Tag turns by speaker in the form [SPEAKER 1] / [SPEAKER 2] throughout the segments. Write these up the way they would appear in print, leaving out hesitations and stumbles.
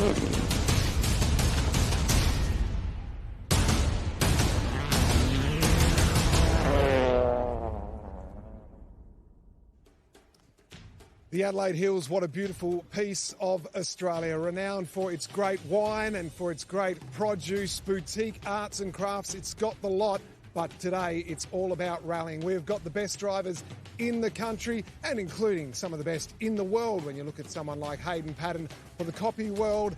[SPEAKER 1] The Adelaide Hills, what a beautiful piece of Australia, renowned for its great wine and for its great produce, boutique arts and crafts. It's got the lot, but today it's all about rallying. We've got the best drivers in the country and including some of the best in the world when you look at someone like Hayden Paddon for the Copyworld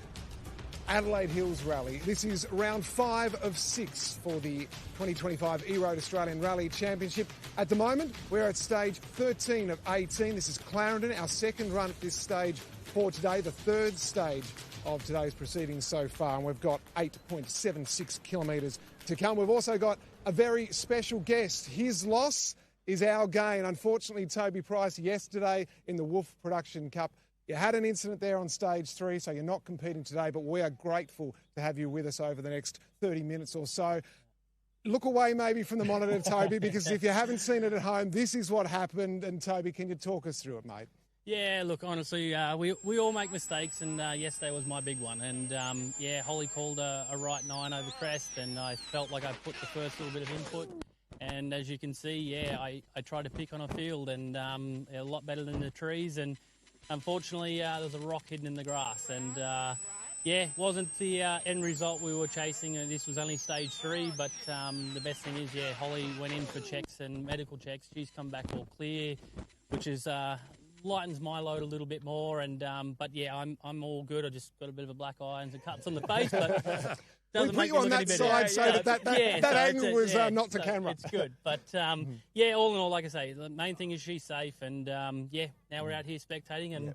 [SPEAKER 1] Adelaide Hills Rally. This is round 5 of 6 for the 2025 E-Road Australian Rally Championship. At the moment, we're at stage 13 of 18. This is Clarendon, our second run at this stage for today, the third stage of today's proceedings so far, and we've got 8.76 kilometres to come. We've also got a very special guest. His loss is our gain. Unfortunately, Toby Price, yesterday in the Wolf Production Cup, you had an incident there on stage 3, so you're not competing today, but we are grateful to have you with us over the next 30 minutes or so. Look away maybe from the monitor, Toby, because if you haven't seen it at home, this is what happened. And Toby, can you talk us through it, mate?
[SPEAKER 2] Yeah, look, honestly, we all make mistakes, and yesterday was my big one. And, Holly called a right 9 over crest, and I felt like I put the first little bit of input. And as you can see, I tried to pick on a field and a lot better than the trees. And unfortunately, there was a rock hidden in the grass, and wasn't the end result we were chasing. This was only stage 3, but the best thing is, Holly went in for checks and medical checks. She's come back all clear, which is lightens my load a little bit more. And I'm all good. I just got a bit of a black eye and some cuts on the face, but
[SPEAKER 1] we put you on that side so that angle was not to camera.
[SPEAKER 2] It's good. But, all in all, like I say, the main thing is she's safe. And, now we're out here spectating and,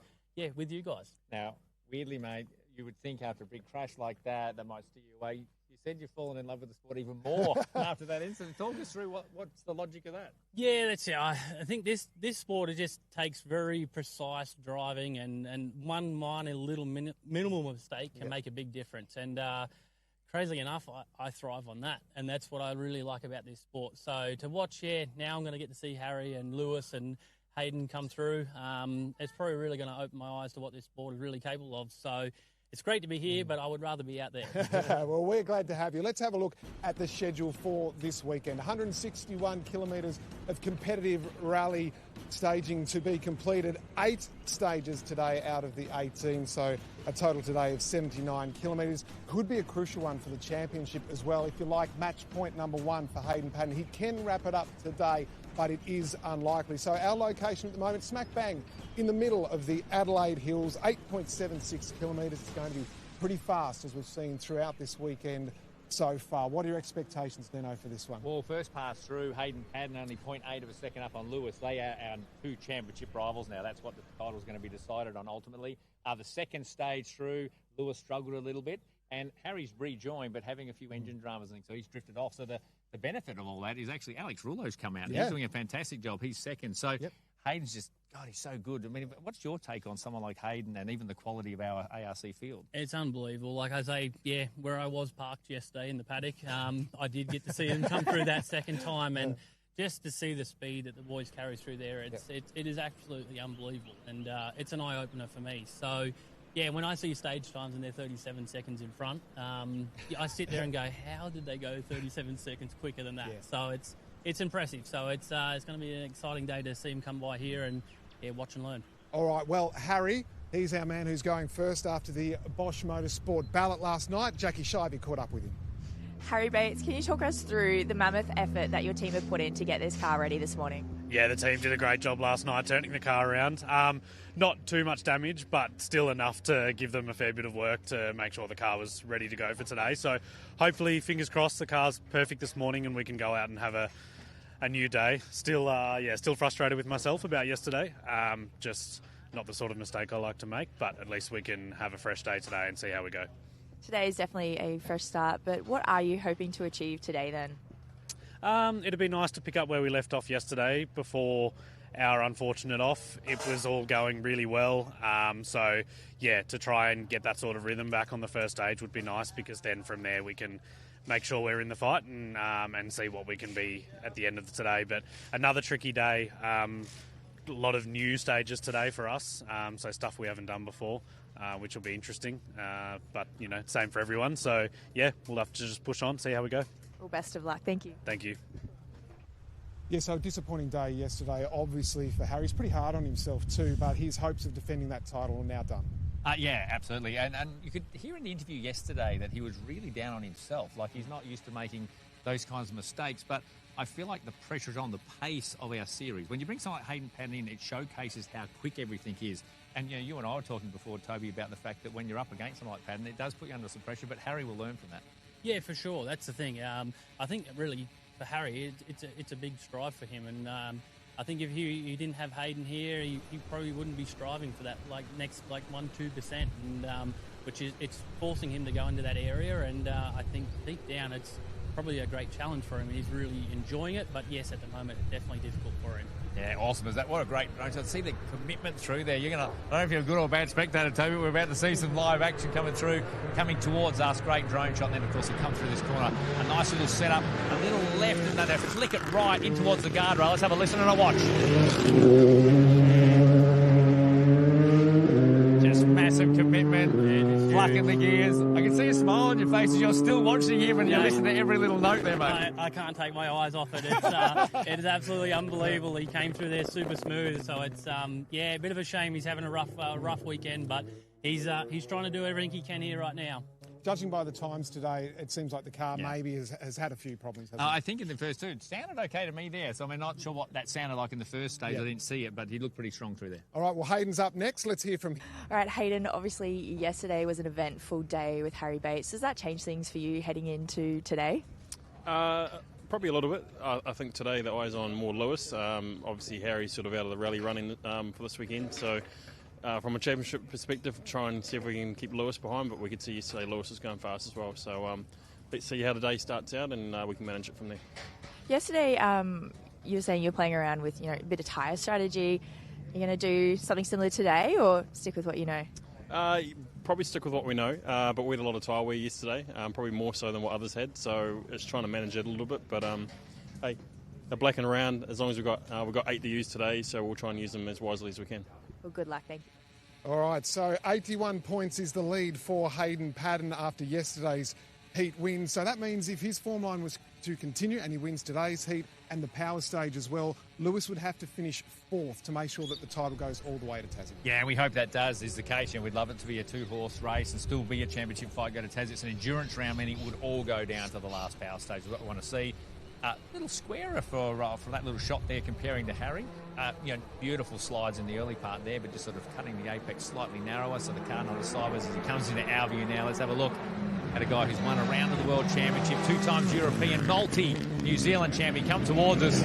[SPEAKER 2] with you guys.
[SPEAKER 3] Now, weirdly, mate, you would think after a big crash like that might steer you away. You said you've fallen in love with the sport even more after that incident. Talk us through what's the logic of that? Yeah,
[SPEAKER 2] that's it. I think this sport, it just takes very precise driving and one minor little minimal mistake can make a big difference. And, crazily enough, I thrive on that, and that's what I really like about this sport. So to watch, now I'm going to get to see Harry and Lewis and Hayden come through. It's probably really going to open my eyes to what this sport is really capable of. So it's great to be here, but I would rather be out there.
[SPEAKER 1] Well, we're glad to have you. Let's have a look at the schedule for this weekend. 161 kilometres of competitive rally staging to be completed. 8 stages today out of the 18, so a total today of 79 kilometres. Could be a crucial one for the championship as well. If you like, match point number 1 for Hayden Paddon. He can wrap it up today, but it is unlikely. So our location at the moment, smack bang in the middle of the Adelaide Hills, 8.76 kilometres. It's going to be pretty fast, as we've seen throughout this weekend so far. What are your expectations, Dino, for this one?
[SPEAKER 3] Well, first pass through, Hayden Paddon only 0.8 of a second up on Lewis. They are our 2 championship rivals now. That's what the title's going to be decided on ultimately. The second stage through, Lewis struggled a little bit, and Harry's rejoined, but having a few engine dramas, and so he's drifted off. So the benefit of all that is actually Alex Rouleau's come out. He's doing a fantastic job. He's second. So Hayden's just, God, he's so good. I mean, what's your take on someone like Hayden and even the quality of our ARC field?
[SPEAKER 2] It's unbelievable. Like I say, where I was parked yesterday in the paddock, I did get to see him come through that second time, and just to see the speed that the boys carry through there, it is absolutely unbelievable, and it's an eye-opener for me. So, when I see stage times and they're 37 seconds in front, I sit there and go, how did they go 37 seconds quicker than that? So it's impressive. So it's going to be an exciting day to see him come by here and watch and learn.
[SPEAKER 1] All right, well, Harry, he's our man who's going first after the Bosch Motorsport ballot last night. Jackie Shivey caught up with him.
[SPEAKER 4] Harry Bates, can you talk us through the mammoth effort that your team have put in to get this car ready this morning?
[SPEAKER 5] Yeah, the team did a great job last night turning the car around. Not too much damage, but still enough to give them a fair bit of work to make sure the car was ready to go for today. So hopefully, fingers crossed, the car's perfect this morning and we can go out and have a new day. Still frustrated with myself about yesterday. Just not the sort of mistake I like to make, but at least we can have a fresh day today and see how we go.
[SPEAKER 4] Today is definitely a fresh start, but what are you hoping to achieve today then?
[SPEAKER 5] It'd be nice to pick up where we left off yesterday before our unfortunate off. It was all going really well. To try and get that sort of rhythm back on the first stage would be nice, because then from there we can make sure we're in the fight and see what we can be at the end of today. But another tricky day. a lot of new stages today for us, so stuff we haven't done before, which will be interesting. But, same for everyone. So, yeah, we'll have to just push on, see how we go.
[SPEAKER 4] Well, best of luck. Thank you.
[SPEAKER 5] Thank you.
[SPEAKER 1] Yeah, so a disappointing day yesterday, obviously, for Harry. He's pretty hard on himself too, but his hopes of defending that title are now done.
[SPEAKER 3] Yeah, absolutely. And you could hear in the interview yesterday that he was really down on himself. Like, he's not used to making those kinds of mistakes. But I feel like the pressure is on the pace of our series. When you bring someone like Hayden Paddon in, it showcases how quick everything is. And, you and I were talking before, Toby, about the fact that when you're up against someone like Paddon, it does put you under some pressure, but Harry will learn from that.
[SPEAKER 2] Yeah, for sure. That's the thing. I think really for Harry, it's a big strive for him. And I think if he didn't have Hayden here, he probably wouldn't be striving for that next 1-2%, and which is it's forcing him to go into that area. And I think deep down, it's probably a great challenge for him. He's really enjoying it, but yes, at the moment, it's definitely difficult for him.
[SPEAKER 3] Yeah, awesome. What a great race. I see the commitment through there. I don't know if you're a good or bad spectator, Toby. We're about to see some live action coming towards us. Great drone shot. And then, of course, he comes through this corner. A nice little setup. A little left, and then they flick it right in towards the guardrail. Let's have a listen and a watch. Just massive commitment. Plucking the gears. I can see a smile on your face as you're still watching him and you listen to every little note there, mate.
[SPEAKER 2] I can't take my eyes off it. It is absolutely unbelievable. He came through there super smooth. So it's a bit of a shame he's having a rough weekend, but he's trying to do everything he can here right now.
[SPEAKER 1] Judging by the times today, it seems like the car maybe has had a few problems, hasn't it?
[SPEAKER 3] I think in the first two, it sounded okay to me there. So I'm not sure what that sounded like in the first stage. I didn't see it, but he looked pretty strong through there.
[SPEAKER 1] All right, well, Hayden's up next. Let's hear from him.
[SPEAKER 4] All right, Hayden, obviously yesterday was an eventful day with Harry Bates. Does that change things for you heading into today?
[SPEAKER 6] Probably a little bit. I think today the eye's on more Lewis. Obviously, Harry's sort of out of the rally running for this weekend. So from a championship perspective, try and see if we can keep Lewis behind. But we could see yesterday Lewis was going fast as well. So let's see how the day starts out and we can manage it from there.
[SPEAKER 4] Yesterday, you were saying you're playing around with a bit of tyre strategy. Are you going to do something similar today or stick with what you know?
[SPEAKER 6] Probably stick with what we know, but we had a lot of tyre wear yesterday, probably more so than what others had, so it's trying to manage it a little bit, but hey, they're black and around. As long as we've got 8 to use today, so we'll try and use them as wisely as we can.
[SPEAKER 4] Well, good luck, thank you.
[SPEAKER 1] All right, so 81 points is the lead for Hayden Paddon after yesterday's heat win. So that means if his form line was to continue and he wins today's heat and the power stage as well, Lewis would have to finish 4th to make sure that the title goes all the way to Tassie.
[SPEAKER 3] Yeah, we hope that is the case. We'd love it to be a 2-horse race and still be a championship fight, go to Tassie. It's an endurance round, meaning it would all go down to the last power stage. What we want to see. A little squarer for that little shot there comparing to Harry. Beautiful slides in the early part there, but just sort of cutting the apex slightly narrower so the car not as sideways as he comes into our view now. Let's have a look at a guy who's won a round of the World Championship, 2 times European, multi-New Zealand champion. Come towards us.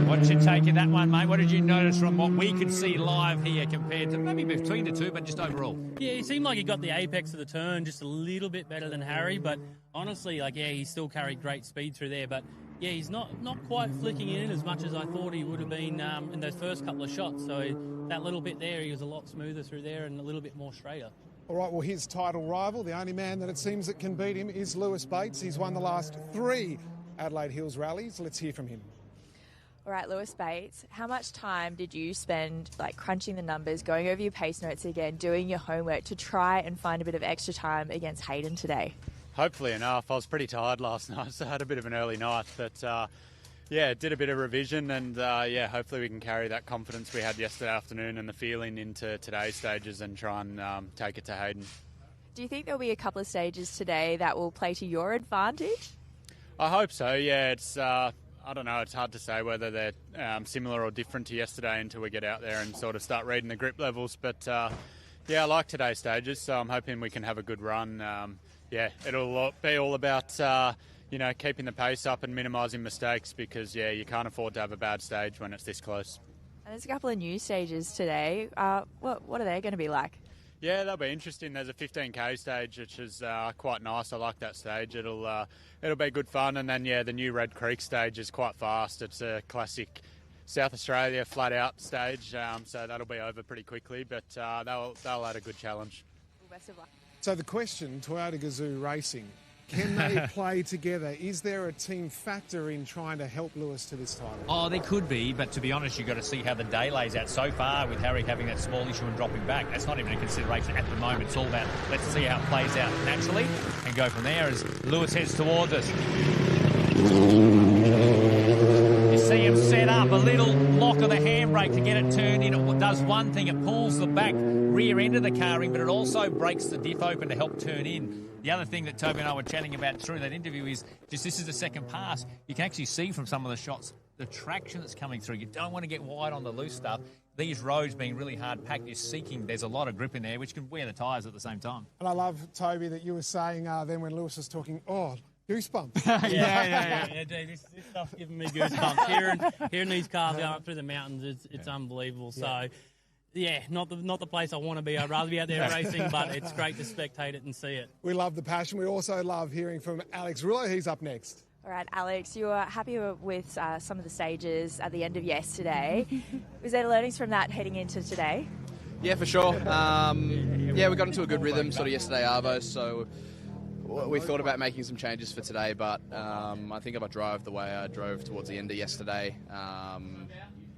[SPEAKER 3] What did you take in that one, mate? What did you notice from what we could see live here compared to maybe between the two, but just overall?
[SPEAKER 2] Yeah, it seemed like he got the apex of the turn just a little bit better than Harry, but honestly, he still carried great speed through there. But yeah, he's not quite flicking in as much as I thought he would have been in those first couple of shots. So that little bit there, he was a lot smoother through there and a little bit more straighter.
[SPEAKER 1] All right, well, his title rival, the only man that it seems that can beat him, is Lewis Bates. He's won the last 3 Adelaide Hills rallies. Let's hear from him.
[SPEAKER 4] All right, Lewis Bates, how much time did you spend crunching the numbers, going over your pace notes again, doing your homework to try and find a bit of extra time against Hayden today?
[SPEAKER 5] Hopefully enough. I was pretty tired last night, so I had a bit of an early night. But, did a bit of revision and, hopefully we can carry that confidence we had yesterday afternoon and the feeling into today's stages and try and take it to Hayden.
[SPEAKER 4] Do you think there'll be a couple of stages today that will play to your advantage? I
[SPEAKER 5] hope so, yeah. It's... I don't know, it's hard to say whether they're similar or different to yesterday until we get out there and sort of start reading the grip levels. But, I like today's stages, so I'm hoping we can have a good run. It'll be all about, keeping the pace up and minimising mistakes because, you can't afford to have a bad stage when it's this close.
[SPEAKER 4] And there's a couple of new stages today. What are they going to be like?
[SPEAKER 5] Yeah, that'll be interesting. There's a 15k stage, which is quite nice. I like that stage. It'll be good fun. And then, the new Red Creek stage is quite fast. It's a classic South Australia flat-out stage, so that'll be over pretty quickly. But they'll add a good challenge.
[SPEAKER 4] Well, best of luck.
[SPEAKER 1] So the question, Toyota Gazoo Racing, Can they play together? Is there a team factor in trying to help Lewis to this title?
[SPEAKER 3] Oh, there could be, but to be honest, you've got to see how the day lays out. So far, with Harry having that small issue and dropping back, that's not even a consideration at the moment. It's all about let's see how it plays out naturally and go from there as Lewis heads towards us. You see him set up a little lock of the handbrake to get it turned in. It does one thing, it pulls the back rear end of the car in, but it also breaks the diff open to help turn in. The other thing that Toby and I were chatting about through that interview is just this is the second pass. You can actually see from some of the shots the traction that's coming through. You don't want to get wide on the loose stuff. These roads being really hard packed, you're seeking, there's a lot of grip in there, which can wear the tyres at the same time.
[SPEAKER 1] And I love, Toby, that you were saying then when Lewis was talking, goosebumps.
[SPEAKER 2] Yeah, this stuff's giving me goosebumps. Hearing these cars going up through the mountains, it's unbelievable. So, yeah, not the place I want to be. I'd rather be out there racing, but it's great to spectate it and see it.
[SPEAKER 1] We love the passion. We also love hearing from Alex Rillo. He's up next.
[SPEAKER 4] All right, Alex, you were happy with some of the stages at the end of yesterday. Was there learnings from that heading into today?
[SPEAKER 7] Yeah, for sure. We got into a good rhythm sort of yesterday, Arvo, so we thought about making some changes for today, but I think if I drive the way I drove towards the end of yesterday,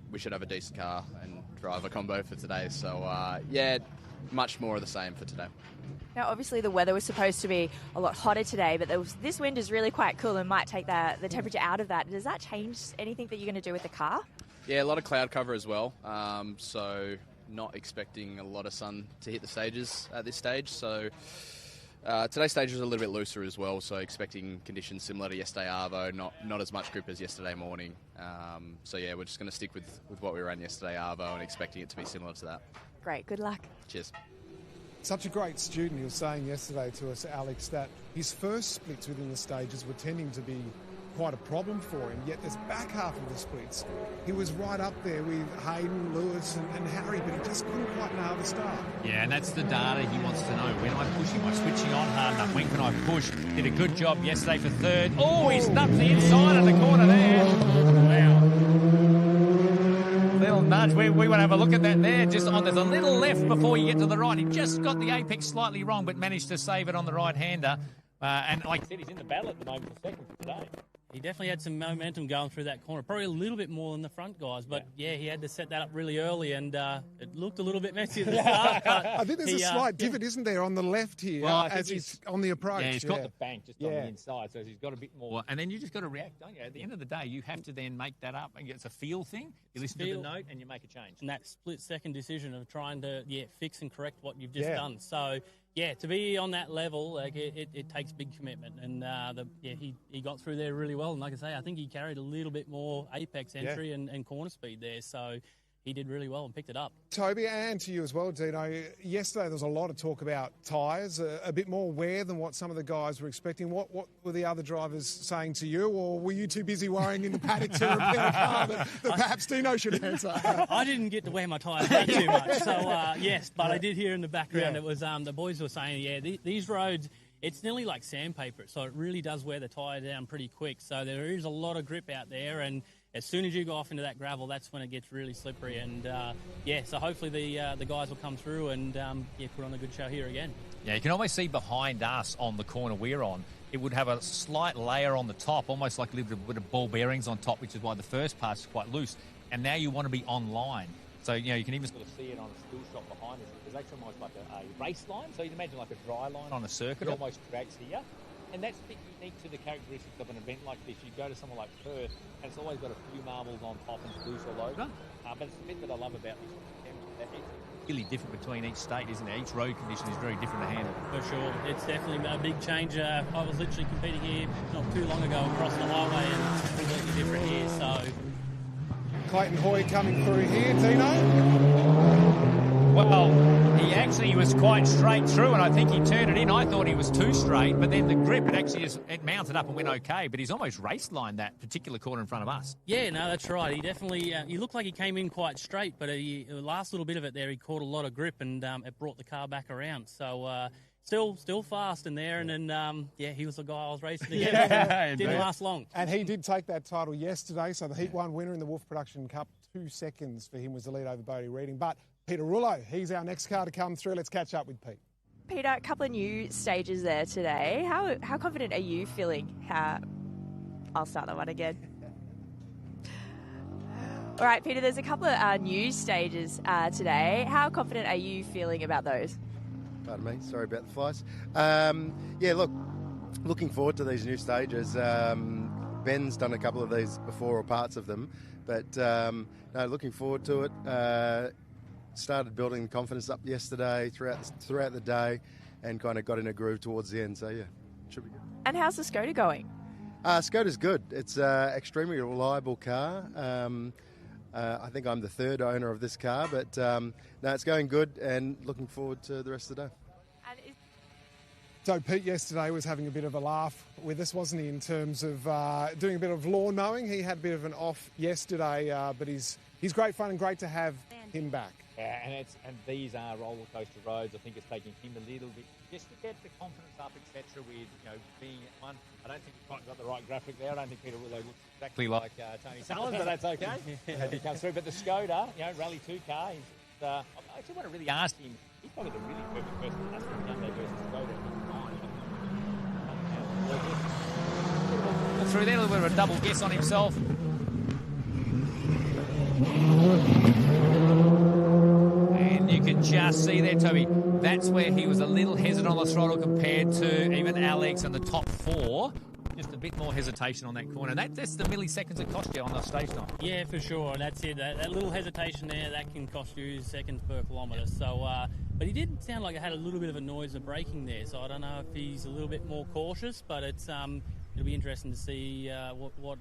[SPEAKER 7] we should have a decent car and driver combo for today. So, much more of the same for today.
[SPEAKER 4] Now, obviously, the weather was supposed to be a lot hotter today, but this wind is really quite cool and might take the temperature out of that. Does that change anything that you're going to do with the car?
[SPEAKER 7] Yeah, a lot of cloud cover as well, so not expecting a lot of sun to hit the stages at this stage. So today's stage was a little bit looser as well, so expecting conditions similar to yesterday Arvo, not as much grip as yesterday morning. We're just going to stick with what we ran yesterday Arvo and expecting it to be similar to that.
[SPEAKER 4] Great, good luck.
[SPEAKER 7] Cheers.
[SPEAKER 1] Such a great student. He was saying yesterday to us, Alex, that his first splits within the stages were tending to be quite a problem for him, yet this back half of the splits, he was right up there with Hayden, Lewis and Harry, but he just couldn't quite nail the start.
[SPEAKER 3] Yeah, and that's the data he wants to know. When am I pushing? Am I switching on hard enough? When can I push? Did a good job yesterday for third. Oh, he stuffed the inside of the corner there. Wow. Little nudge. We want to have a look at that there. Just on, there's a little left before you get to the right. He just got the apex slightly wrong, but managed to save it on the right-hander. And like I said, he's in the battle at the moment for second for today.
[SPEAKER 2] He definitely had some momentum going through that corner, probably a little bit more than the front guys, but he had to set that up really early, and it looked a little bit messy at the start. But
[SPEAKER 1] I think there's a slight divot, isn't there, on the left here as he's on the approach.
[SPEAKER 3] Yeah, he's got the bank just on the inside, so he's got a bit more. And then you just got to react, don't you? At the end of the day, you have to then make that up, and it's a feel thing. You listen to the note and you make a change.
[SPEAKER 2] And that split-second decision of trying to fix and correct what you've just done. So. Yeah, to be on that level, like it takes big commitment, and he got through there really well. And like I say, I think he carried a little bit more apex entry and corner speed there, so he did really well and picked it up.
[SPEAKER 1] Toby, and to you as well, Dino. Yesterday there was a lot of talk about tyres, a bit more wear than what some of the guys were expecting. What were the other drivers saying to you, or were you too busy worrying in the paddock to repair a car that perhaps Dino should answer?
[SPEAKER 2] I didn't get to wear my tyres way too much, so yes, but I did hear in the background it was the boys were saying, these roads, it's nearly like sandpaper, so it really does wear the tyre down pretty quick. So there is a lot of grip out there, and as soon as you go off into that gravel, that's when it gets really slippery. And so hopefully the guys will come through and put on a good show here again.
[SPEAKER 3] Yeah, you can always see behind us on the corner we're on, it would have a slight layer on the top, almost like a little bit of ball bearings on top, which is why the first pass is quite loose. And now you want to be online. So, you can even sort of see it on a still shot behind us. It's actually almost like a race line. So you can imagine like a dry line on a circuit. It almost creates here. And that's a bit unique to the characteristics of an event like this. You go to somewhere like Perth, and it's always got a few marbles on top and it's loose all over. But it's the bit that I love about this. It's really different between each state, isn't it? Each road condition is very different to handle.
[SPEAKER 2] For sure. It's definitely a big change. I was literally competing here not too long ago across the highway, and it's completely different here. So
[SPEAKER 1] Clayton Hoy coming through here, Dino.
[SPEAKER 3] Well, he was quite straight through, and I think he turned it in. I thought he was too straight, but then the grip, it mounted up and went okay, but he's almost race lined that particular corner in front of us.
[SPEAKER 2] Yeah, no, that's right. He definitely, he looked like he came in quite straight, but the last little bit of it there, he caught a lot of grip, and it brought the car back around. So still fast in there, and then, he was the guy I was racing against. Didn't last long.
[SPEAKER 1] And he did take that title yesterday, so the Heat 1 winner in the Wolf Production Cup, 2 seconds for him was the lead over Bodie Reading. But Peter Rullo, he's our next car to come through. Let's catch up with Pete.
[SPEAKER 4] Peter, a couple of new stages there today. How confident are you feeling? I'll start that one again. All right, Peter, there's a couple of new stages today. How confident are you feeling about those?
[SPEAKER 8] Pardon me, sorry about the flies. Looking forward to these new stages. Ben's done a couple of these before, or parts of them, but looking forward to it. Started building confidence up yesterday throughout the day, and kind of got in a groove towards the end. So yeah, should be good.
[SPEAKER 4] And how's the Skoda going?
[SPEAKER 8] Skoda's good. It's an extremely reliable car. I think I'm the third owner of this car, but it's going good, and looking forward to the rest of the day.
[SPEAKER 1] So Pete yesterday was having a bit of a laugh with us, wasn't he, in terms of doing a bit of lawn mowing. He had a bit of an off yesterday, but he's great fun and great to have him back.
[SPEAKER 3] Yeah, and these are roller coaster roads. I think it's taking him a little bit just to get the confidence up, etc. With being at one. I don't think he's quite got the right graphic there. I don't think Peter Willow looks exactly like Tony Sullivan, but that's okay. As he comes through, but the Skoda, Rally 2 car. I actually want to really ask him. He's probably the really perfect person to ask him Hyundai versus Skoda. Through there, a little bit of a double guess on himself. And you can just see there, Toby, that's where he was a little hesitant on the throttle compared to even Alex and the top four. Just a bit more hesitation on that corner. That's the milliseconds it cost you on the stage time.
[SPEAKER 2] Yeah, for sure. That's it. That little hesitation there, that can cost you seconds per kilometre. So, but he did sound like it had a little bit of a noise of braking there. So I don't know if he's a little bit more cautious, but it'll be interesting to see what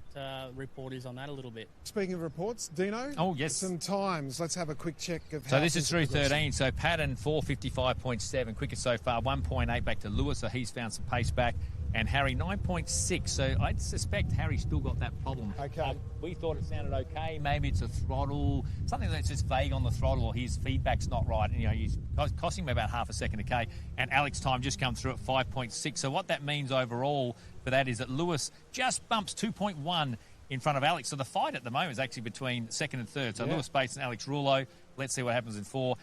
[SPEAKER 2] report is on that a little bit.
[SPEAKER 1] Speaking of reports, Dino.
[SPEAKER 3] Oh, yes.
[SPEAKER 1] Some times. Let's have a quick check of how.
[SPEAKER 3] So this is through 13. So Patton 4:55.7, quickest so far. 1.8 back to Lewis, so he's found some pace back. And Harry 9.6. So I suspect Harry still got that problem.
[SPEAKER 1] Okay.
[SPEAKER 3] We thought it sounded okay. Maybe it's a throttle, something that's just vague on the throttle, or his feedback's not right. And he's costing him about half a second a K. And Alex's time just come through at 5.6. So what that means overall for that is that Lewis just bumps 2.1 in front of Alex. So the fight at the moment is actually between second and third. So Lewis Bates and Alex Rouleau. Let's see what happens in 4.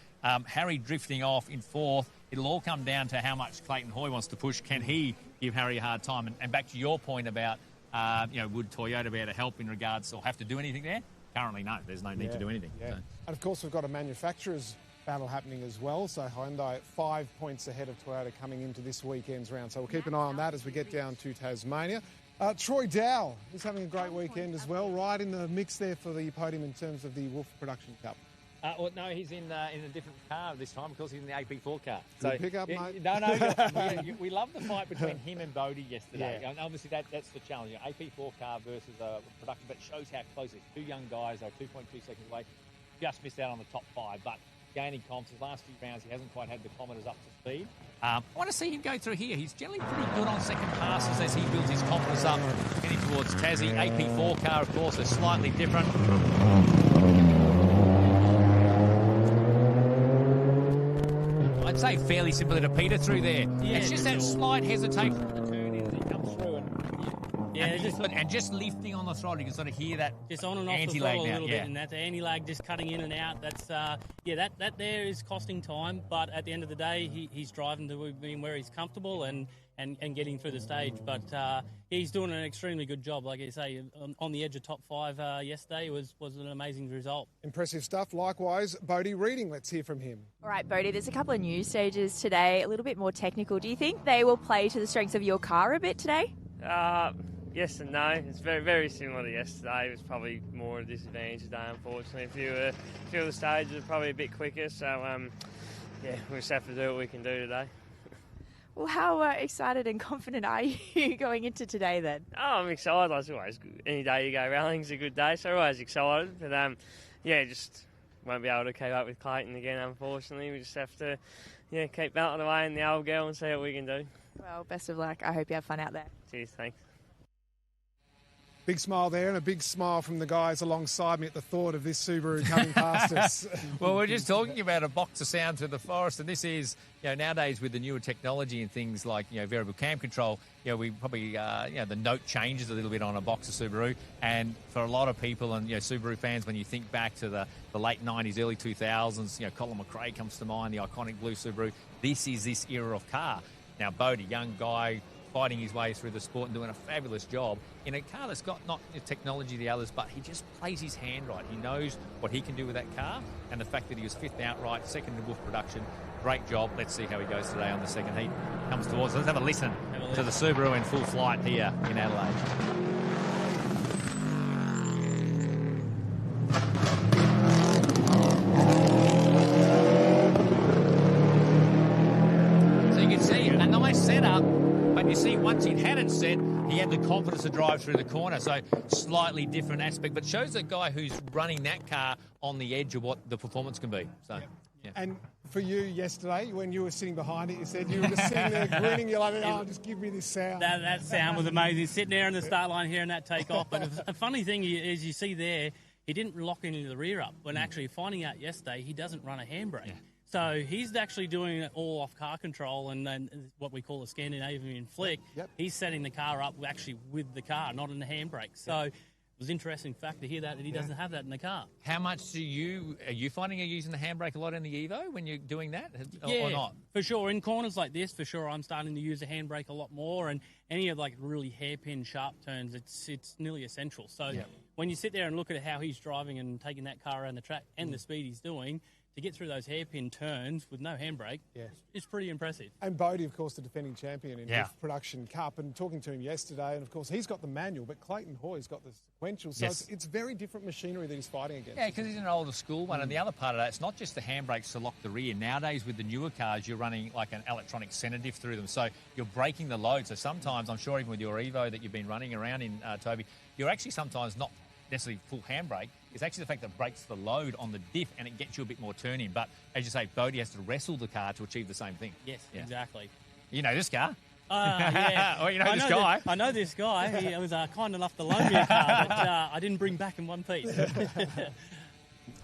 [SPEAKER 3] Harry drifting off in 4th. It'll all come down to how much Clayton Hoy wants to push. Can he give Harry a hard time? And back to your point about, would Toyota be able to help in regards or have to do anything there? Currently, no. There's no need to do anything.
[SPEAKER 1] Yeah.
[SPEAKER 3] So.
[SPEAKER 1] And, of course, we've got a manufacturer's battle happening as well. So Hyundai 5 points ahead of Toyota coming into this weekend's round. So we'll keep an eye on that as we get down to Tasmania. Troy Dow is having a great weekend as well, right in the mix there for the podium in terms of the Wolf Production Cup.
[SPEAKER 3] No, he's in a different car this time because he's in the AP4 car.
[SPEAKER 1] So pick up, mate.
[SPEAKER 3] No. we love the fight between him and Bodie yesterday. Yeah. And obviously, that's the challenge. AP4 car versus production, but it shows how close it is. Two young guys are 2.2 seconds away. Just missed out on the top 5, but gaining confidence. Last few rounds, he hasn't quite had the kilometres up to speed. I want to see him go through here. He's generally pretty good on second passes as he builds his confidence up, heading towards Tassie. AP4 car, of course, is slightly different. I'd say fairly similar to Peter through there. Yeah, it's just that slight hesitation at the turn as he comes through. And just lifting on the throttle, you can sort of hear that
[SPEAKER 2] just on and off the throttle a little bit, and that anti-lag just cutting in and out. That's that there is costing time, but at the end of the day, he's driving to where he's comfortable and getting through the stage. But he's doing an extremely good job. Like I say, on the edge of top 5 yesterday was an amazing result.
[SPEAKER 1] Impressive stuff. Likewise, Bodie Reading. Let's hear from him.
[SPEAKER 4] All right, Bodie, there's a couple of new stages today, a little bit more technical. Do you think they will play to the strengths of your car a bit today?
[SPEAKER 9] Yes and no. It's very, very similar to yesterday. It was probably more a disadvantage today, unfortunately. A few of the stages are probably a bit quicker, so we just have to do what we can do today.
[SPEAKER 4] Well, how excited and confident are you going into today then?
[SPEAKER 9] Oh, I'm excited. That's always good. Any day you go rallying's a good day, so always excited. But just won't be able to keep up with Clayton again, unfortunately. We just have to keep belting away in the old girl and see what we can do.
[SPEAKER 4] Well, best of luck. I hope you have fun out there.
[SPEAKER 9] Cheers, thanks.
[SPEAKER 1] Big smile there and a big smile from the guys alongside me at the thought of this Subaru coming past us.
[SPEAKER 10] Well, we're just talking about a box of sound through the forest, and this is, nowadays with the newer technology and things like, variable cam control, we probably, the note changes a little bit on a box of Subaru, and for a lot of people and, Subaru fans, when you think back to the late 90s, early 2000s, Colin McRae comes to mind, the iconic blue Subaru. This is this era of car. Now, Bodie, young guy, fighting his way through the sport and doing a fabulous job in a car that's got not the technology of the others, but he just plays his hand right. He knows what he can do with that car, and the fact that he was fifth outright, second in Wolf production, great job. Let's see how he goes today on the second heat. Comes towards us. Let's have a listen to the Subaru in full flight here in Adelaide. So you can see a nice setup. But you see, once he'd had it set, he had the confidence to drive through the corner. So slightly different aspect, but shows a guy who's running that car on the edge of what the performance can be. So, yeah.
[SPEAKER 1] And for you yesterday, when you were sitting behind it, you said you were just sitting there grinning. You're like, oh, just give me this sound.
[SPEAKER 2] That sound was amazing. Sitting there in the start line hearing that take off. But a funny thing is you see there, he didn't lock into the rear up. When actually finding out yesterday, he doesn't run a handbrake. Yeah. So he's actually doing it all off car control and then what we call a Scandinavian flick.
[SPEAKER 1] Yep.
[SPEAKER 2] He's setting the car up actually with the car, not in the handbrake. So it was an interesting fact to hear that he doesn't have that in the car.
[SPEAKER 10] How much are you finding you're using the handbrake a lot in the Evo when you're doing that
[SPEAKER 2] or
[SPEAKER 10] not?
[SPEAKER 2] For sure. In corners like this, for sure, I'm starting to use the handbrake a lot more. And any of like really hairpin sharp turns, it's nearly essential. So when you sit there and look at how he's driving and taking that car around the track and the speed he's doing, to get through those hairpin turns with no handbrake, it's pretty impressive.
[SPEAKER 1] And Bodie, of course, the defending champion in
[SPEAKER 10] Yeah.
[SPEAKER 1] the Production Cup, and talking to him yesterday, and of course he's got the manual, but Clayton Hoy's got the sequential, so it's very different machinery that he's fighting against.
[SPEAKER 10] Yeah, because he's an older school one, and the other part of that, it's not just the handbrakes to lock the rear. Nowadays, with the newer cars, you're running like an electronic center diff through them, so you're breaking the load. So sometimes, I'm sure even with your Evo that you've been running around in, Toby, you're actually sometimes not necessarily full handbrake. It's actually the fact that it breaks the load on the diff and it gets you a bit more turning. But as you say, Bodie has to wrestle the car to achieve the same thing.
[SPEAKER 2] Yes, exactly.
[SPEAKER 10] You know this car?
[SPEAKER 2] Yeah.
[SPEAKER 10] Well, you know this guy.
[SPEAKER 2] I know this guy. He was kind enough to loan me a car, but I didn't bring back in one piece.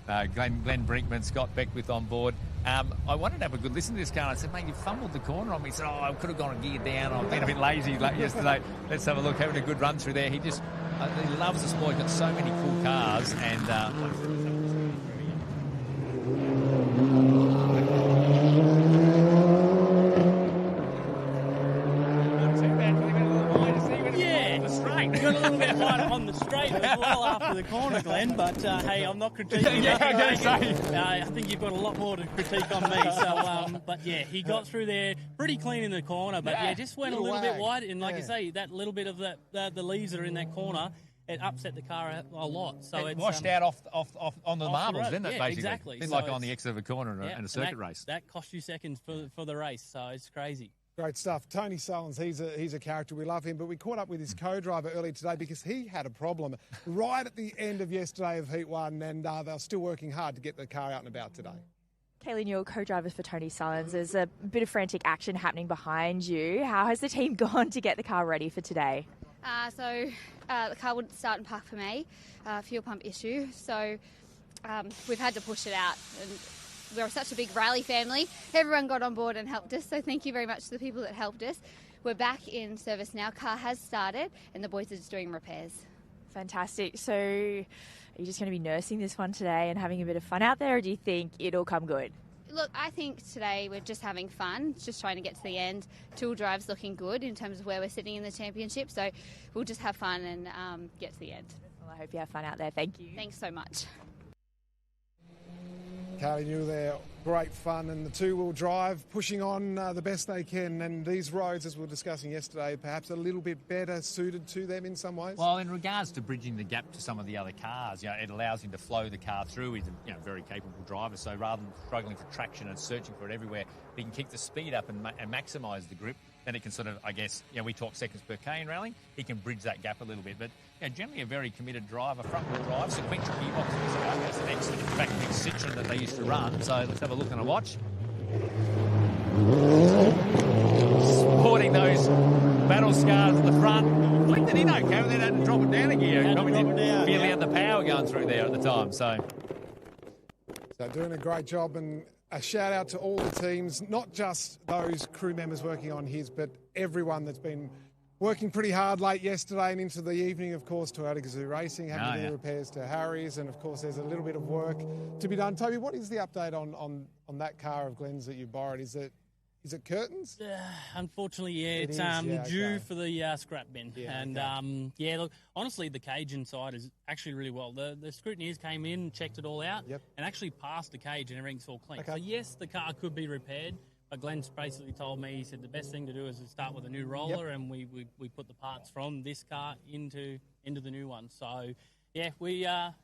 [SPEAKER 10] Glenn Brinkman, Scott Beckwith on board. I wanted to have a good listen to this car. I said, mate, you fumbled the corner on me. He said, I could have gone a gear down. I've been a bit lazy yesterday. Let's have a look. Having a good run through there. He just he loves the sport. He's got so many cool cars. And
[SPEAKER 2] got a little bit high on the straight as well after the corner, Glenn, but hey, I'm not critiquing you. I think you've got a lot more to critique on me. So, but yeah, he got through there pretty clean in the corner, but just went a little bit wide. And like I say, that little bit of the leaves that are in that corner, it upset the car a lot. So
[SPEAKER 10] it washed out off on the marbles, didn't it, basically?
[SPEAKER 2] Exactly.
[SPEAKER 10] It's like on the exit of a corner in a circuit race.
[SPEAKER 2] That cost you seconds for the race, so it's crazy.
[SPEAKER 1] Great stuff. Tony Sullins, he's a character. We love him, but we caught up with his co-driver earlier today because he had a problem right at the end of yesterday of Heat 1, and they're still working hard to get the car out and about today.
[SPEAKER 4] Kaylin, you're co-driver for Tony Sullins. There's a bit of frantic action happening behind you. How has the team gone to get the car ready for today?
[SPEAKER 11] The car wouldn't start and park for me, fuel pump issue. So we've had to push it out. And we're such a big rally family. Everyone got on board and helped us, so thank you very much to the people that helped us. We're back in service now. Car has started, and the boys are just doing repairs.
[SPEAKER 4] Fantastic. So are you just going to be nursing this one today and having a bit of fun out there, or do you think it'll come good?
[SPEAKER 11] Look, I think today we're just having fun, just trying to get to the end. Tool drive's looking good in terms of where we're sitting in the championship, so we'll just have fun and get to the end.
[SPEAKER 4] Well, I hope you have fun out there. Thank you.
[SPEAKER 11] Thanks so much.
[SPEAKER 1] Carly Newell there, great fun, and the two-wheel drive pushing on the best they can, and these roads, as we were discussing yesterday, perhaps a little bit better suited to them in some ways.
[SPEAKER 10] Well, in regards to bridging the gap to some of the other cars, it allows him to flow the car through. He's a very capable driver, so rather than struggling for traction and searching for it everywhere, he can kick the speed up and maximise the grip. Then it can sort of, we talk seconds per K in rallying. He can bridge that gap a little bit. But generally a very committed driver, front-wheel drive, sequential gearbox in this car. That's an excellent, in fact, big Citroen that they used to run. So let's have a look and a watch. Sporting getting those battle scars at the front. Flicked it in okay, and then had to drop it down a gear. Probably didn't feel out the power going through there at the time. So
[SPEAKER 1] doing a great job, and a shout out to all the teams, not just those crew members working on his, but everyone that's been working pretty hard late yesterday and into the evening, of course, to Adelaide Racing, having to do repairs to Harry's, and of course there's a little bit of work to be done. Toby, what is the update on that car of Glenn's that you borrowed? Is it curtains?
[SPEAKER 2] Unfortunately, it's due for the scrap bin. Look, honestly, the cage inside is actually really well. The scrutineers came in, checked it all out, and actually passed the cage and everything's all clean. Okay. So yes, the car could be repaired, but Glenn's basically told me, he said the best thing to do is to start with a new roller, and we put the parts from this car into the new one. So yeah,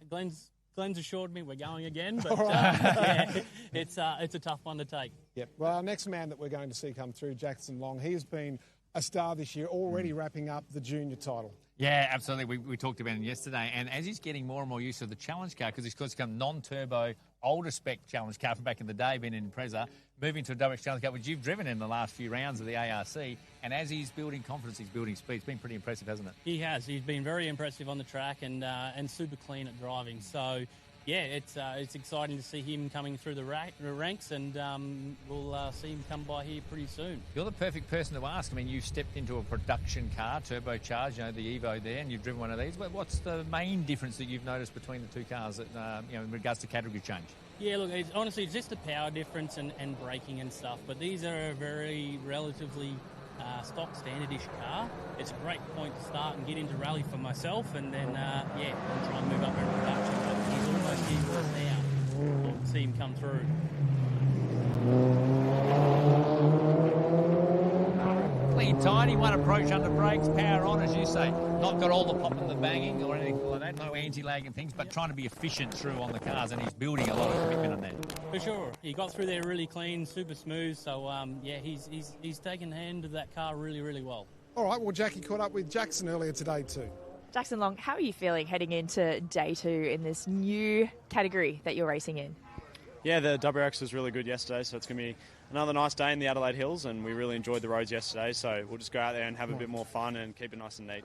[SPEAKER 2] Glenn's assured me we're going again, but it's a tough one to take.
[SPEAKER 1] Yep. Well, our next man that we're going to see come through, Jackson Long, he has been a star this year, already wrapping up the junior title.
[SPEAKER 10] Yeah, absolutely. We talked about him yesterday, and as he's getting more and more used to the challenge car, because he's become non-turbo, older spec challenge car from back in the day, been in Impreza, moving to a WX challenge car, which you've driven in the last few rounds of the ARC, and as he's building confidence, he's building speed. It's been pretty impressive, hasn't it? He
[SPEAKER 2] has. He's been very impressive on the track and super clean at driving. So yeah, it's exciting to see him coming through the ranks, and we'll see him come by here pretty soon.
[SPEAKER 10] You're the perfect person to ask. I mean, you stepped into a production car, turbocharged, the Evo there, and you've driven one of these. What's the main difference that you've noticed between the two cars that, in regards to category change?
[SPEAKER 2] Yeah, look, honestly, it's just the power difference and braking and stuff, but these are a very relatively stock standardish car. It's a great point to start and get into rally for myself, and then I'll try and move up in production. But he's almost here with us now. We'll see him come through.
[SPEAKER 10] Clean, tidy, one approach under brakes, power on, as you say. Not got all the pop and the banging or anything like that, no anti-lag and things, but trying to be efficient through on the cars, and he's building a lot of commitment on that.
[SPEAKER 2] For sure. He got through there really clean, super smooth, so he's taken hand of that car really, really well.
[SPEAKER 1] All right, well, Jackie caught up with Jackson earlier today too.
[SPEAKER 4] Jackson Long, how are you feeling heading into day 2 in this new category that you're racing in?
[SPEAKER 12] Yeah, the WRX was really good yesterday, so it's going to be another nice day in the Adelaide Hills, and we really enjoyed the roads yesterday, so we'll just go out there and have a bit more fun and keep it nice and neat.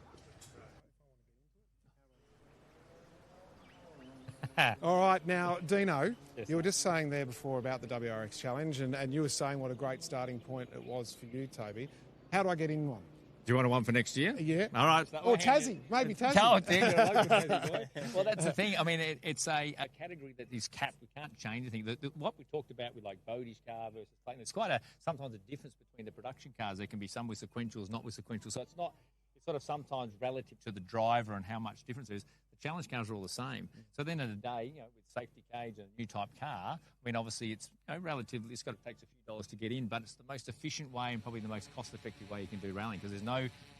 [SPEAKER 1] All right, now, Dino, you were just saying there before about the WRX Challenge, and you were saying what a great starting point it was for you, Toby. How do I get in one?
[SPEAKER 10] Do you want one for next year?
[SPEAKER 1] Yeah.
[SPEAKER 10] All right.
[SPEAKER 1] Or Tassie. Maybe Tassie.
[SPEAKER 10] Well, that's the thing. I mean, it's a category that is capped. We can't change anything. What we talked about with, like, Bodie's car versus Clayton, it's quite sometimes a difference between the production cars. There can be some with sequentials, not with sequentials. So it's sort of sometimes relative to the driver and how much difference there is. The challenge cars are all the same. So then in a day, with safety cage and a new type car, I mean, obviously it's relatively, it takes a few dollars to get in, but it's the most efficient way and probably the most cost-effective way you can do rallying, because there's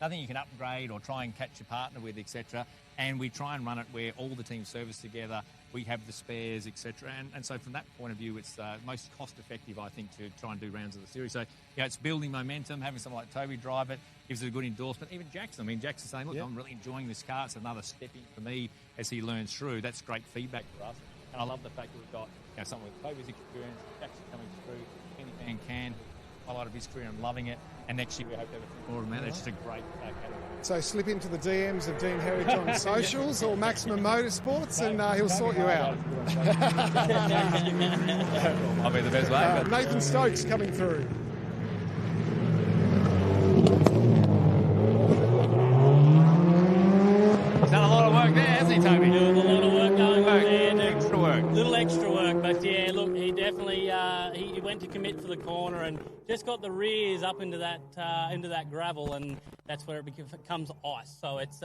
[SPEAKER 10] nothing you can upgrade or try and catch your partner with, etc. And we try and run it where all the teams service together. We have the spares, etc. And so from that point of view, it's most cost-effective, I think, to try and do rounds of the series. So, it's building momentum, having someone like Toby drive it, gives it a good endorsement. Even Jackson. I mean, Jackson's saying, look, I'm really enjoying this car. It's another step in for me as he learns through. That's great feedback for us. And I love the fact that we've got someone with Toby's experience, Jackson coming through, Kenny Van Can, highlight of his career and loving it. And next year we hope to have a few more of them. It's just a great category.
[SPEAKER 1] So slip into the DMs of Dean Herridge on socials or Maximum Motorsports, and he'll sort you out.
[SPEAKER 10] I'll be the best way.
[SPEAKER 1] Nathan Stokes coming through.
[SPEAKER 10] He's done a lot of work there, hasn't he, Toby?
[SPEAKER 2] Doing a lot of work going on there.
[SPEAKER 10] Extra work.
[SPEAKER 2] Little extra work, but yeah, look, he definitely he went to commit for the corner and just got the rears up into that gravel, and that's where it becomes ice. So it's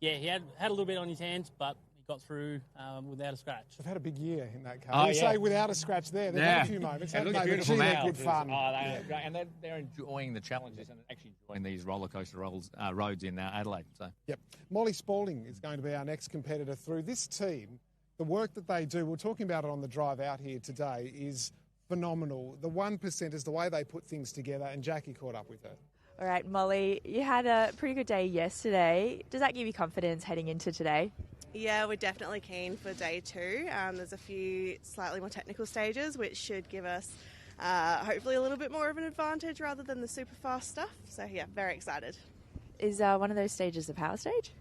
[SPEAKER 2] he had a little bit on his hands, but he got through without a scratch.
[SPEAKER 1] They've had a big year in that car. Say without a scratch there. They've had a few moments.
[SPEAKER 10] It looks
[SPEAKER 1] beautiful
[SPEAKER 10] now.
[SPEAKER 1] Good fun.
[SPEAKER 10] Great. And they're enjoying the challenges and actually enjoying these roller coaster roads in Adelaide. So.
[SPEAKER 1] Yep. Molly Spalding is going to be our next competitor through. This team, the work that they do, we're talking about it on the drive out here today, is phenomenal. The 1%ers, the way they put things together, and Jackie caught up with her.
[SPEAKER 4] All right, Molly, you had a pretty good day yesterday. Does that give you confidence heading into today?
[SPEAKER 13] Yeah, we're definitely keen for day 2. There's a few slightly more technical stages which should give us hopefully a little bit more of an advantage rather than the super fast stuff. So yeah, very excited.
[SPEAKER 4] Is one of those stages the power stage?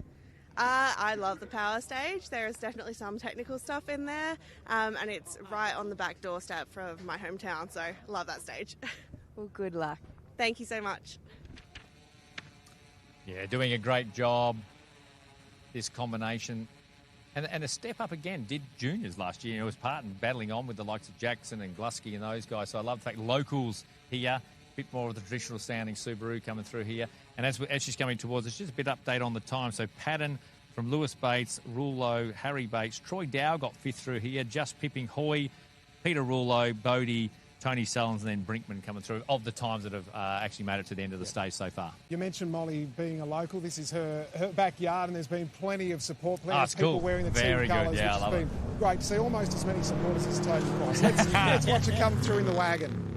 [SPEAKER 13] I love the power stage. There is definitely some technical stuff in there, and it's right on the back doorstep from my hometown, so love that stage.
[SPEAKER 4] Well, good luck.
[SPEAKER 13] Thank you so much.
[SPEAKER 10] Yeah, doing a great job, this combination. And a step up again, did juniors last year. It was part and battling on with the likes of Jackson and Glusky and those guys. So I love the fact locals here, a bit more of the traditional sounding Subaru coming through here. And as she's coming towards us, just a bit update on the time. So Patton from Lewis Bates, Rouleau, Harry Bates, Troy Dow got 5th through here, just pipping Hoy, Peter Rouleau, Bodie, Tony Sullins, and then Brinkman coming through of the times that have actually made it to the end of the stage so far.
[SPEAKER 1] You mentioned Molly being a local. This is her backyard, and there's been plenty of support, plenty of people wearing the team colours,
[SPEAKER 10] yeah,
[SPEAKER 1] which has been great to see. Almost as many supporters as Toby Cross. Let's watch her come through in the wagon.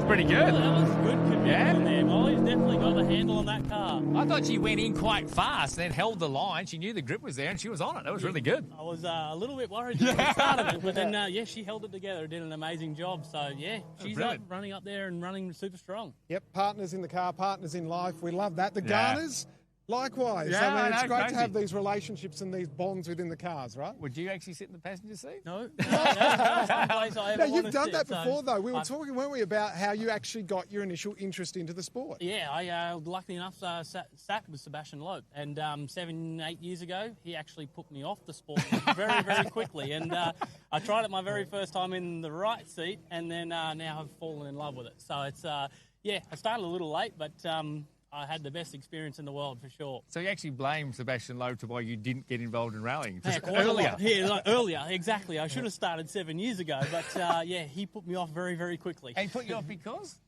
[SPEAKER 10] Pretty good.
[SPEAKER 2] That was good commitment
[SPEAKER 10] Yeah.
[SPEAKER 2] there. Molly's definitely got the handle on that car.
[SPEAKER 10] I thought she went in quite fast, then held the line. She knew the grip was there, and she was on it. That was really good.
[SPEAKER 2] I was a little bit worried at the start of it, but then, she held it together, did an amazing job. So, she's running up there and running super strong.
[SPEAKER 1] Yep, partners in the car, partners in life. We love that. The Garners, likewise.
[SPEAKER 10] Yeah,
[SPEAKER 1] I mean, it's
[SPEAKER 10] I know,
[SPEAKER 1] great
[SPEAKER 10] crazy.
[SPEAKER 1] to have these relationships and these bonds within the cars, right?
[SPEAKER 10] Would you actually sit in the passenger seat?
[SPEAKER 2] No. That's the place I ever
[SPEAKER 1] No, you've
[SPEAKER 2] wanted
[SPEAKER 1] done
[SPEAKER 2] to
[SPEAKER 1] that
[SPEAKER 2] sit, so
[SPEAKER 1] before, though. We were talking, weren't we, about how you actually got your initial interest into the sport?
[SPEAKER 2] Yeah, I luckily enough sat with Sebastian Loeb, and 7-8 years ago, he actually put me off the sport very, very quickly. And I tried it my very first time in the right seat, and then now I've fallen in love with it. So it's I started a little late, but I had the best experience in the world for sure.
[SPEAKER 10] So you actually blame Sebastian Loeb to why you didn't get involved in rallying?
[SPEAKER 2] Yeah,
[SPEAKER 10] Earlier.
[SPEAKER 2] Earlier, exactly. I should have started 7 years ago, but he put me off very, very quickly.
[SPEAKER 10] And he put you off because?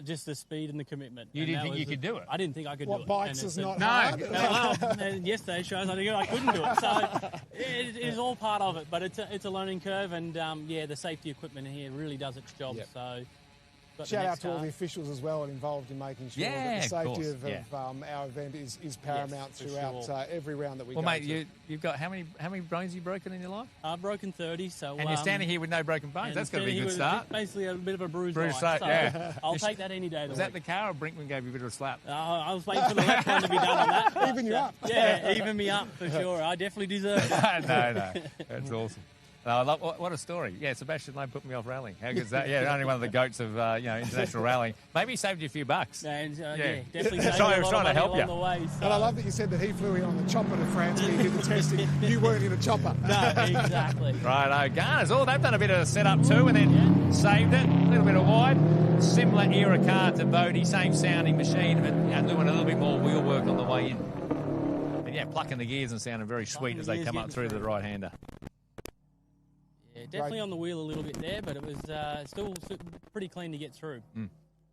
[SPEAKER 2] Just the speed and the commitment.
[SPEAKER 10] You didn't think you could do it?
[SPEAKER 2] I didn't think I could do it.
[SPEAKER 1] What, bikes is not
[SPEAKER 2] no.
[SPEAKER 1] hard?
[SPEAKER 2] And yesterday shows I couldn't do it. So it is all part of it, but it's a learning curve, and the safety equipment here really does its job.
[SPEAKER 1] Yep.
[SPEAKER 2] So.
[SPEAKER 1] Shout out to all the officials as well involved in making sure that the safety of our event is paramount throughout every round that we go
[SPEAKER 10] mate,
[SPEAKER 1] to.
[SPEAKER 10] you've got how many bones you broken in your life?
[SPEAKER 2] I've broken 30, so...
[SPEAKER 10] And you're standing here with no broken bones. That's got to be a good start.
[SPEAKER 2] Basically a bit of a bruised
[SPEAKER 10] Bruised
[SPEAKER 2] life,
[SPEAKER 10] side,
[SPEAKER 2] so I'll take that any day of the
[SPEAKER 10] Was that the car or Brinkman gave you a bit of a slap?
[SPEAKER 2] I was waiting for the left one to be done on that. But,
[SPEAKER 1] even you up.
[SPEAKER 2] Yeah, even me up for sure. I definitely deserve it.
[SPEAKER 10] No. That's awesome. I love, what a story. Yeah, Sebastian Loeb put me off rallying. How good is that? Yeah, only one of the goats of international rallying. Maybe he saved you a few bucks.
[SPEAKER 2] Definitely saved
[SPEAKER 10] Sorry, I
[SPEAKER 2] a
[SPEAKER 10] was
[SPEAKER 2] lot
[SPEAKER 10] trying
[SPEAKER 2] of
[SPEAKER 10] to help
[SPEAKER 2] money
[SPEAKER 10] you.
[SPEAKER 2] along the way. So.
[SPEAKER 1] And I love that you said that he flew in on the chopper to France when he did the testing. You weren't in a chopper.
[SPEAKER 2] No, exactly.
[SPEAKER 10] Right, Garners. Oh, they've done a bit of setup too and then saved it. A little bit of wide. Similar era car to Bodie. Same sounding machine, but doing a little bit more wheel work on the way in. And plucking the gears and sounding very sweet as they come up through to the right-hander.
[SPEAKER 2] Yeah, definitely on the wheel a little bit there, but it was still pretty clean to get through.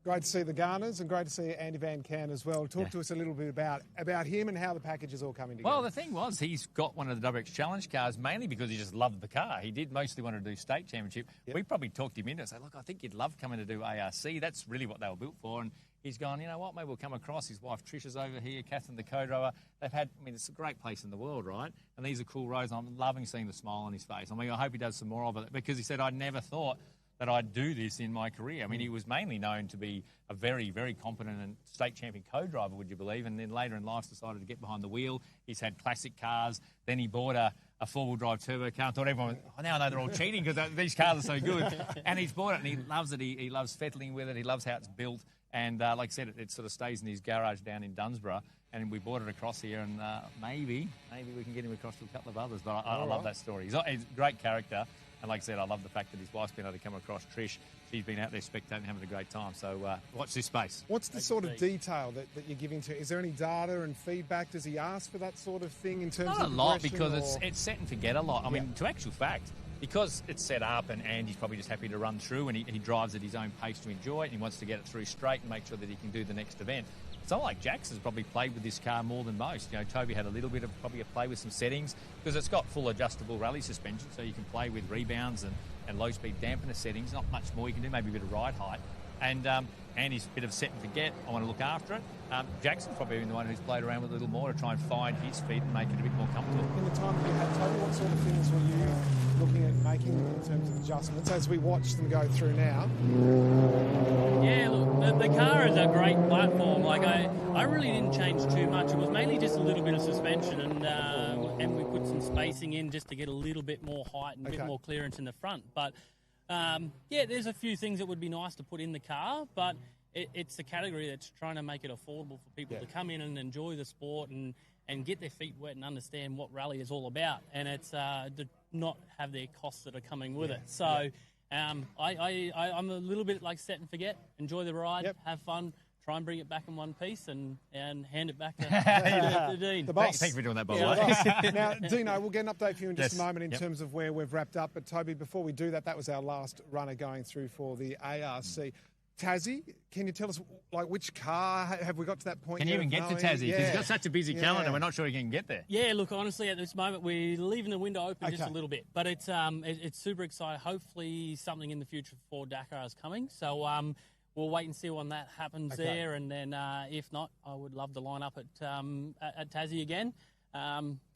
[SPEAKER 1] Great to see the Garners and great to see Andy Van Can as well. Talk to us a little bit about him and how the package is all coming together.
[SPEAKER 10] Well, the thing was, he's got one of the WX Challenge cars mainly because he just loved the car. He did mostly want to do state championship. Yep. We probably talked him into it. Say, look, I think you'd love coming to do ARC. That's really what they were built for. And he's gone, you know what, maybe we'll come across. His wife Trisha's over here, Catherine the co-driver. It's a great place in the world, right? And these are cool roads. I'm loving seeing the smile on his face. I hope he does some more of it because he said, I never thought that I'd do this in my career. He was mainly known to be a very, very competent and state champion co-driver, would you believe? And then later in life decided to get behind the wheel. He's had classic cars. Then he bought a four-wheel drive turbo car. I thought everyone, now I know they're all cheating because these cars are so good. And he's bought it and he loves it. He loves fettling with it. He loves how it's built. And like I said, it sort of stays in his garage down in Dunsborough. And we brought it across here and maybe we can get him across to a couple of others. But I love that story. He's a great character. And like I said, I love the fact that his wife's been able to come across. Trish, she's been out there spectating, having a great time. So watch this space.
[SPEAKER 1] What's the sort of detail that you're giving to? Is there any data and feedback? Does he ask for that sort of thing in terms of
[SPEAKER 10] Not a lot because it's set and forget a lot. I mean, to actual fact, because it's set up and Andy's probably just happy to run through and he drives at his own pace to enjoy it and he wants to get it through straight and make sure that he can do the next event. It's not like Jax has probably played with this car more than most. Toby had a little bit of probably a play with some settings because it's got full adjustable rally suspension, so you can play with rebounds and low-speed dampener settings. Not much more you can do, maybe a bit of ride height. And Andy's a bit of set and forget. I want to look after it. Jackson's probably been the one who's played around with it a little more to try and find his feet and make it a bit more comfortable.
[SPEAKER 1] In the time that you had, Toby, what sort of things were you looking at making in terms of adjustments as we watch them go through now?
[SPEAKER 2] Yeah, look, the car is a great platform. Like I really didn't change too much. It was mainly just a little bit of suspension and we put some spacing in just to get a little bit more height and a bit more clearance in the front. But yeah, there's a few things that would be nice to put in the car, but it's a category that's trying to make it affordable for people to come in and enjoy the sport and get their feet wet and understand what rally is all about. And it's to not have their costs that are coming with it. So I'm a little bit like set and forget. Enjoy the ride, have fun. Try and bring it back in one piece and hand it back to Dean.
[SPEAKER 1] The boss.
[SPEAKER 10] Thanks for doing that, by the way.
[SPEAKER 1] Now, Dino, we'll get an update for you in just a moment in terms of where we've wrapped up. But, Toby, before we do that, that was our last runner going through for the ARC. Tassie, can you tell us, like, which car have we got to that point?
[SPEAKER 10] Can you even get to Tassie? Because he's got such a busy calendar, we're not sure he can get there.
[SPEAKER 2] Yeah, look, honestly, at this moment, we're leaving the window open just a little bit. But it's super exciting. Hopefully something in the future for Dakar is coming. So we'll wait and see when that happens there. And then if not, I would love to line up at Tassie again.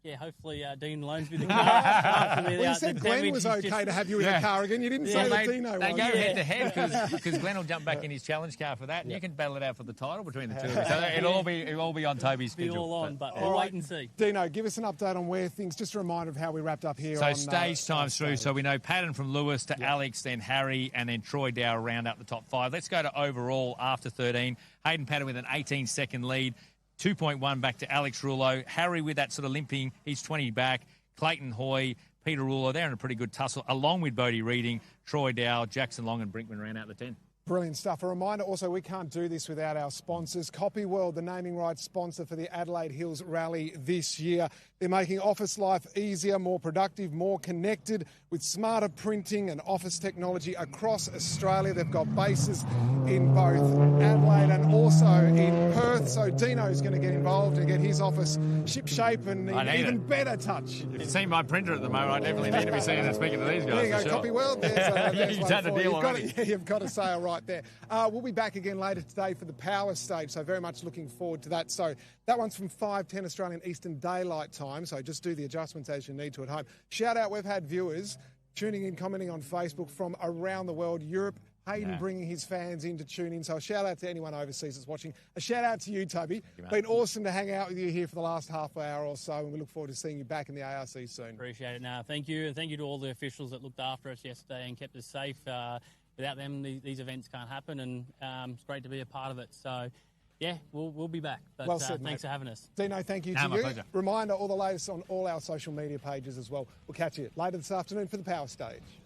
[SPEAKER 2] Yeah, hopefully Dean loans me the car.
[SPEAKER 1] Well, you said Glenn was okay to have you in the car again. You didn't say that Dino was.
[SPEAKER 10] They go head-to-head because Glenn will jump back in his challenge car for that, and you can battle it out for the title between the two of you. So it'll all be on Toby's schedule.
[SPEAKER 2] Be all on, but we'll wait and see.
[SPEAKER 1] Dino, give us an update on where things, just a reminder of how we wrapped up here.
[SPEAKER 10] So stage times through. So we know Patton from Lewis to Alex, then Harry, and then Troy Dow round out the top 5. Let's go to overall after 13. Hayden Patton with an 18-second lead. 2.1 back to Alex Rouleau. Harry with that sort of limping. He's 20 back. Clayton Hoy, Peter Rouleau, they're in a pretty good tussle, along with Bodie Reading, Troy Dow, Jackson Long and Brinkman ran out the 10.
[SPEAKER 1] Brilliant stuff. A reminder also, we can't do this without our sponsors. Copyworld, the naming rights sponsor for the Adelaide Hills Rally this year. They're making office life easier, more productive, more connected with smarter printing and office technology across Australia. They've got bases in both Adelaide and also in Perth. So Dino's going to get involved and get his office ship-shape and even better touch.
[SPEAKER 10] You've seen my printer at the moment. I definitely need to be seeing and speaking to these guys.
[SPEAKER 1] There you go,
[SPEAKER 10] sure.
[SPEAKER 1] Copyworld. There's
[SPEAKER 10] You've done the deal already.
[SPEAKER 1] You've got a sale right there. We'll be back again later today for the power stage, so very much looking forward to that. So that one's from 5:10 Australian Eastern Daylight Time, so just do the adjustments as you need to at home. Shout out, we've had viewers tuning in, commenting on Facebook from around the world, Europe. Hayden bringing his fans in to tune in. So a shout out to anyone overseas that's watching. A shout out to you, Toby. Been awesome to hang out with you here for the last half hour or so, and we look forward to seeing you back in the ARC soon.
[SPEAKER 2] Appreciate it. Now, thank you, and thank you to all the officials that looked after us yesterday and kept us safe. Without them, these events can't happen, and it's great to be a part of it. So, yeah, we'll be back. But
[SPEAKER 1] well said,
[SPEAKER 2] thanks for having us.
[SPEAKER 1] Dino, thank you to you. Pleasure. Reminder, all the latest on all our social media pages as well. We'll catch you later this afternoon for the Power Stage.